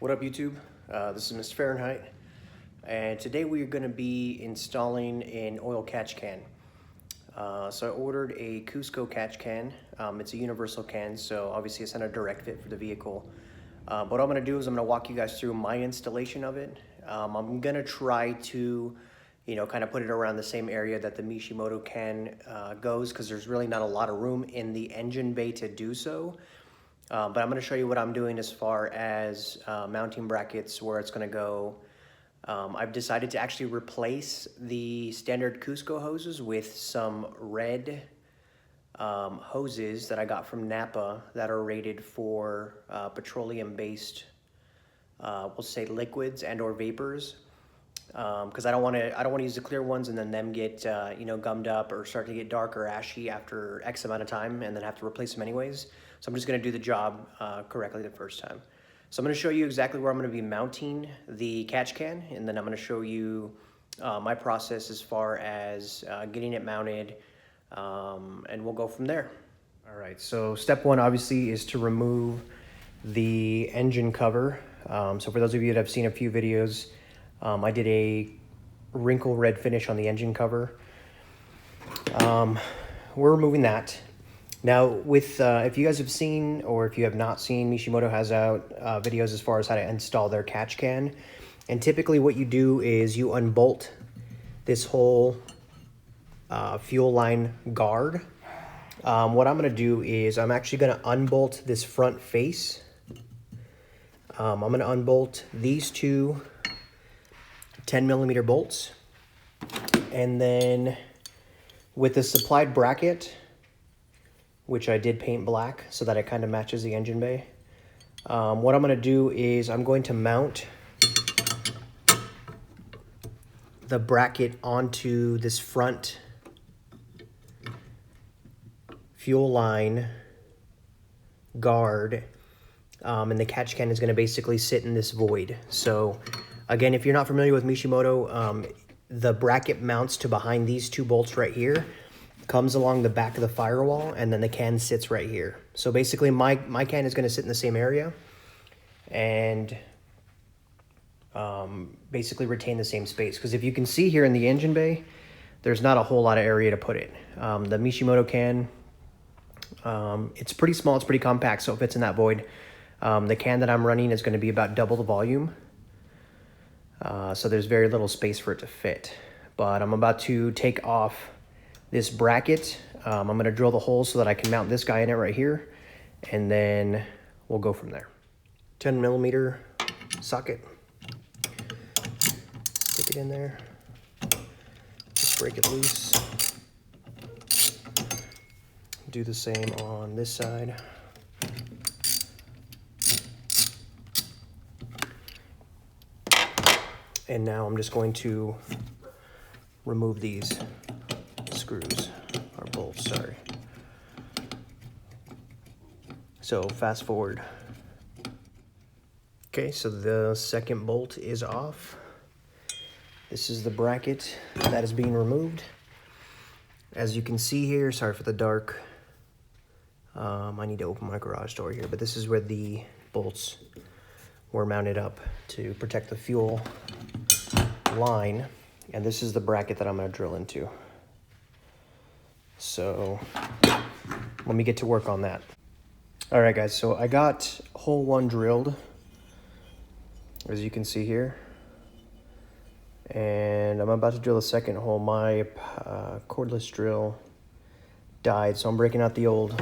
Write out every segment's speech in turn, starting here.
What up, YouTube? This is Mr. Fahrenheit, and today we are going to be installing an oil catch can. So I ordered a Cusco catch can. It's a universal can, so obviously it's not a direct fit for the vehicle. But what I'm going to do is I'm going to walk you guys through my installation of it. I'm going to try to, kind of put it around the same area that the Mishimoto can goes, because there's really not a lot of room in the engine bay to do so. But I'm going to show you what I'm doing as far as mounting brackets, where it's going to go. I've decided to actually replace the standard Cusco hoses with some red hoses that I got from Napa that are rated for petroleum-based, we'll say liquids and or vapors. Because I don't want to use the clear ones and then them get gummed up or start to get dark or ashy after X amount of time and then have to replace them anyways. So I'm just going to do the job correctly the first time. So I'm going to show you exactly where I'm going to be mounting the catch can, and then I'm going to show you my process as far as getting it mounted, and we'll go from there. All right, so step one obviously is to remove the engine cover. So for those of you that have seen a few videos, I did a wrinkle red finish on the engine cover. We're removing that. Now, with if you guys have seen, or if you have not seen, Mishimoto has out videos as far as how to install their catch can. And typically what you do is you unbolt this whole fuel line guard. What I'm going to do is I'm actually going to unbolt this front face. I'm going to unbolt these two 10mm bolts. And then with the supplied bracket, which I did paint black so that it kind of matches the engine bay. What I'm going to do is I'm going to mount the bracket onto this front fuel line guard, and the catch can is going to basically sit in this void. So again, if you're not familiar with Mishimoto, the bracket mounts to behind these two bolts right here, comes along the back of the firewall, and then the can sits right here. So basically my can is going to sit in the same area and basically retain the same space. Because if you can see here in the engine bay, there's not a whole lot of area to put it. The Mishimoto can, it's pretty small, it's pretty compact, so it fits in that void. The can that I'm running is going to be about double the volume. So there's very little space for it to fit. But I'm about to take off this bracket. I'm going to drill the hole so that I can mount this guy in it right here, and then we'll go from there. 10mm socket. Stick it in there. Just break it loose. Do the same on this side. And now I'm just going to remove these screws, or bolts, sorry. So fast forward. Okay, so the second bolt is off. This is the bracket that is being removed. As you can see here, sorry for the dark. I need to open my garage door here, but this is where the bolts were mounted up to protect the fuel line. And this is the bracket that I'm going to drill into. So let me get to work on that. All right, guys, so I got hole one drilled, as you can see here. And I'm about to drill the second hole. My cordless drill died, so I'm breaking out the old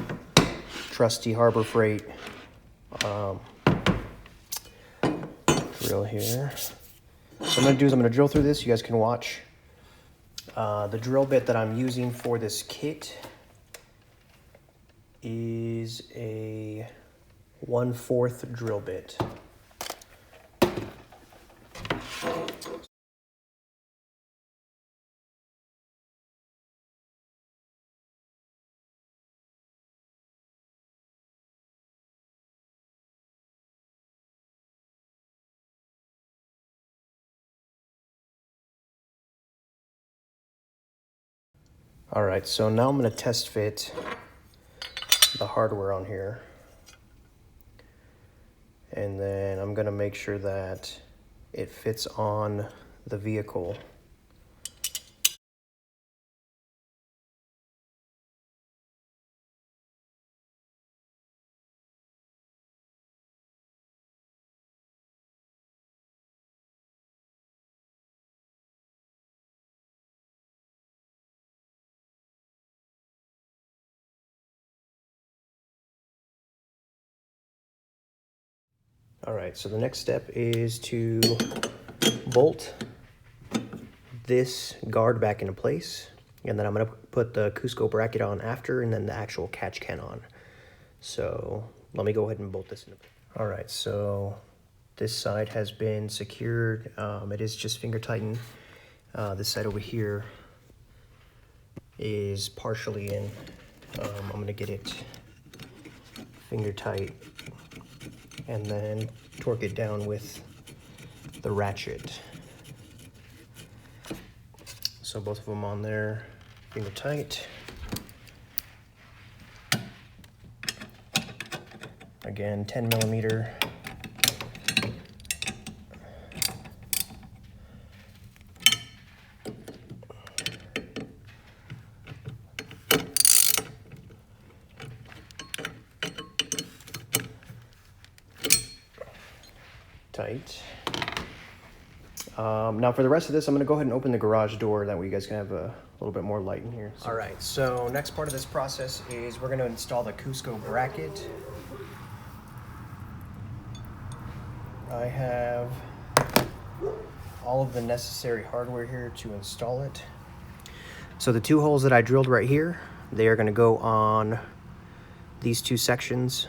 trusty Harbor Freight drill here. So what I'm going to do is I'm going to drill through this. You guys can watch. The drill bit that I'm using for this kit is a 1/4 drill bit. All right, so now I'm going to test fit the hardware on here. And then I'm gonna make sure that it fits on the vehicle. All right, so the next step is to bolt this guard back into place, and then I'm gonna put the Cusco bracket on after, and then the actual catch can on. So let me go ahead and bolt this in. All right, so this side has been secured. It is just finger tightened. This side over here is partially in. I'm gonna get it finger tight and then torque it down with the ratchet. So both of them on there, finger tight. Again, 10 millimeter. Tight. Now for the rest of this, I'm going to go ahead and open the garage door. That way you guys can have a little bit more light in here. All right, so next part of this process is we're going to install the Cusco bracket. I have all of the necessary hardware here to install it. So the two holes that I drilled right here, they are going to go on these two sections.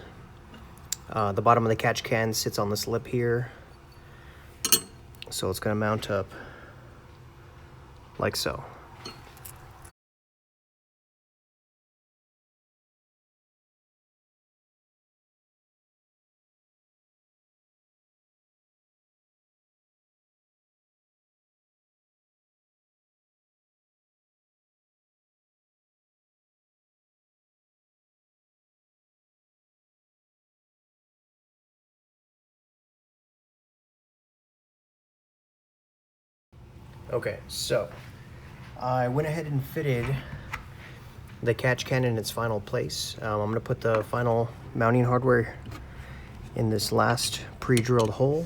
The bottom of the catch can sits on this lip here. So it's going to mount up like so. Okay, so I went ahead and fitted the catch can in its final place. I'm going to put the final mounting hardware in this last pre-drilled hole.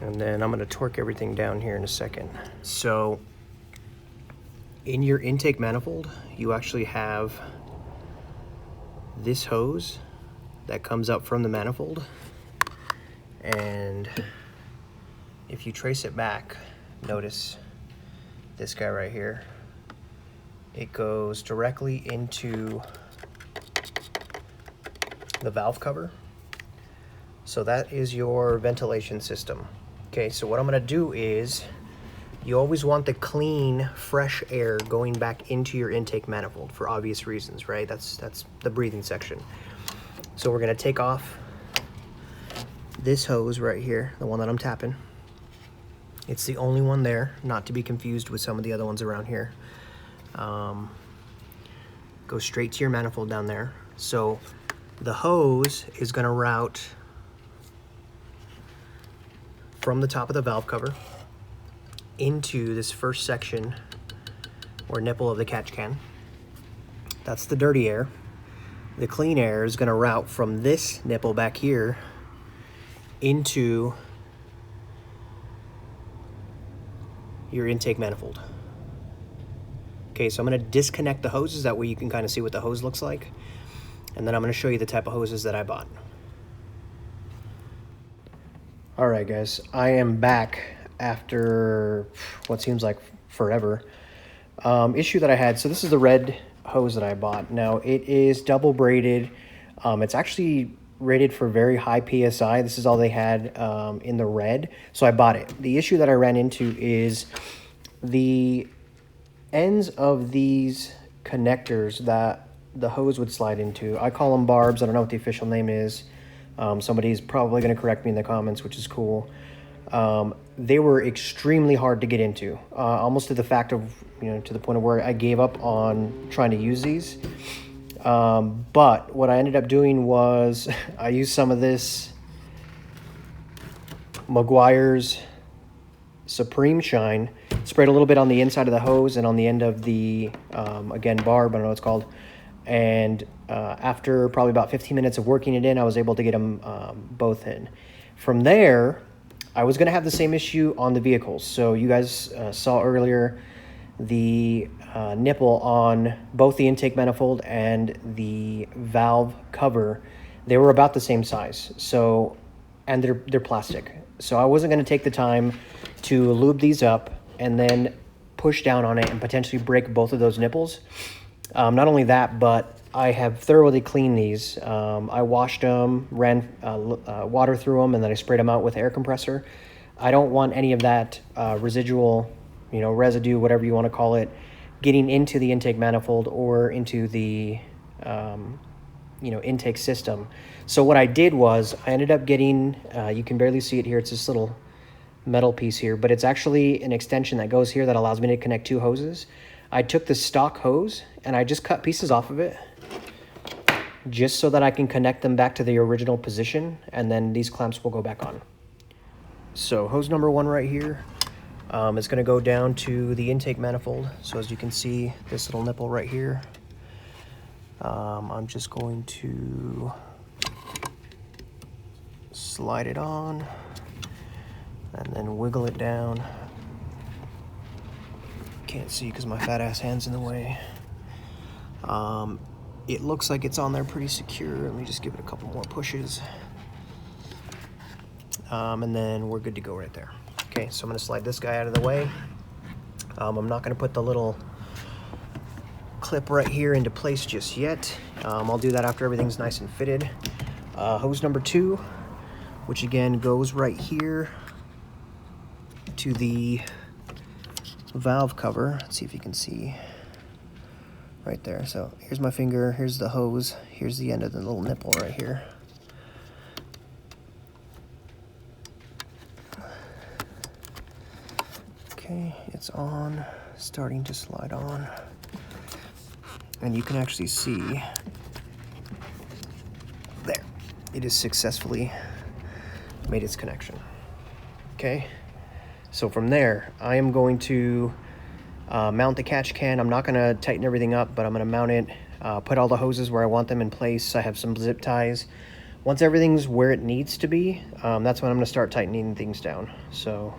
And then I'm going to torque everything down here in a second. So in your intake manifold, you actually have this hose that comes up from the manifold. And if you trace it back, notice this guy right here. It goes directly into the valve cover. So that is your ventilation system. Okay, so what I'm gonna do is, you always want the clean, fresh air going back into your intake manifold for obvious reasons, right? That's the breathing section. So we're gonna take off this hose right here, the one that I'm tapping. It's the only one there, not to be confused with some of the other ones around here. Go straight to your manifold down there. So the hose is gonna route from the top of the valve cover into this first section or nipple of the catch can. That's the dirty air. The clean air is going to route from this nipple back here into your intake manifold. Okay, so I'm going to disconnect the hoses, that way you can kind of see what the hose looks like. And then I'm going to show you the type of hoses that I bought. All right, guys, I am back after what seems like forever. Issue that I had, so this is the red hose that I bought. Now, it is double braided. It's actually rated for very high PSI. This is all they had in the red, so I bought it. The issue that I ran into is the ends of these connectors that the hose would slide into. I call them barbs. I don't know what the official name is. Somebody's probably going to correct me in the comments, which is cool. they were extremely hard to get into, almost to the fact of, to the point of where I gave up on trying to use these. But what I ended up doing was I used some of this Meguiar's Supreme Shine, sprayed a little bit on the inside of the hose and on the end of the, again, barb, I don't know what it's called. And after probably about 15 minutes of working it in, I was able to get them both in. From there, I was going to have the same issue on the vehicles. So you guys saw earlier the nipple on both the intake manifold and the valve cover. They were about the same size. So, and they're plastic. So I wasn't going to take the time to lube these up and then push down on it and potentially break both of those nipples. Not only that, but I have thoroughly cleaned these. I washed them, ran water through them, and then I sprayed them out with air compressor. I don't want any of that residual, residue, whatever you want to call it, getting into the intake manifold or into the, intake system. So what I did was I ended up getting, you can barely see it here, it's this little metal piece here, but it's actually an extension that goes here that allows me to connect two hoses. I took the stock hose and I just cut pieces off of it just so that I can connect them back to the original position, and then these clamps will go back on. So hose number one right here is going to go down to the intake manifold. So as you can see, this little nipple right here, I'm just going to slide it on and then wiggle it down. Can't see because my fat ass hand's in the way. It looks like it's on there pretty secure. Let me just give it a couple more pushes. And then we're good to go right there. Okay, so I'm gonna slide this guy out of the way. I'm not gonna put the little clip right here into place just yet. I'll do that after everything's nice and fitted. Hose number two, which again goes right here to the valve cover. Let's see if you can see right there. So here's my finger, here's the hose, here's the end of the little nipple right here. Okay, it's on, starting to slide on. And you can actually see there, it has successfully made its connection. Okay, so from there, I am going to mount the catch can. I'm not going to tighten everything up, but I'm going to mount it, put all the hoses where I want them in place. I have some zip ties. Once everything's where it needs to be, that's when I'm going to start tightening things down. So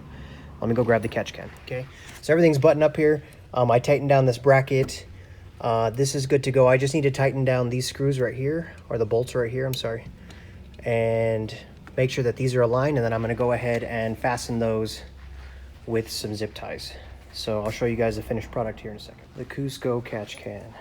let me go grab the catch can. Okay, so everything's buttoned up here. I tightened down this bracket. This is good to go. I just need to tighten down these screws right here, or the bolts right here, I'm sorry, and make sure that these are aligned, and then I'm going to go ahead and fasten those with some zip ties. So I'll show you guys the finished product here in a second. The Cusco catch can.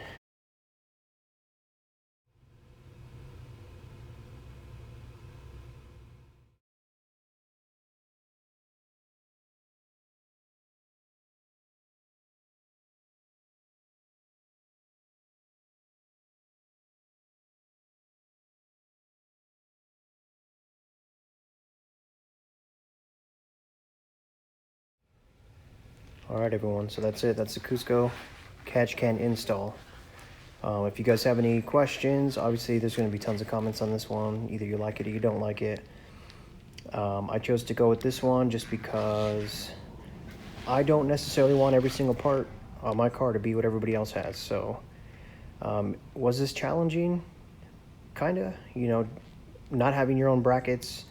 All right, everyone, so that's it. That's the Cusco catch can install. If you guys have any questions, obviously there's going to be tons of comments on this one. Either you like it or you don't like it. I chose to go with this one just because I don't necessarily want every single part on my car to be what everybody else has. So was this challenging? Kinda, not having your own brackets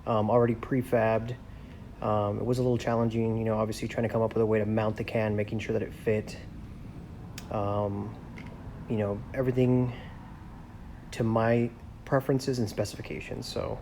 already prefabbed. It was a little challenging, obviously trying to come up with a way to mount the can, making sure that it fit. Everything to my preferences and specifications. So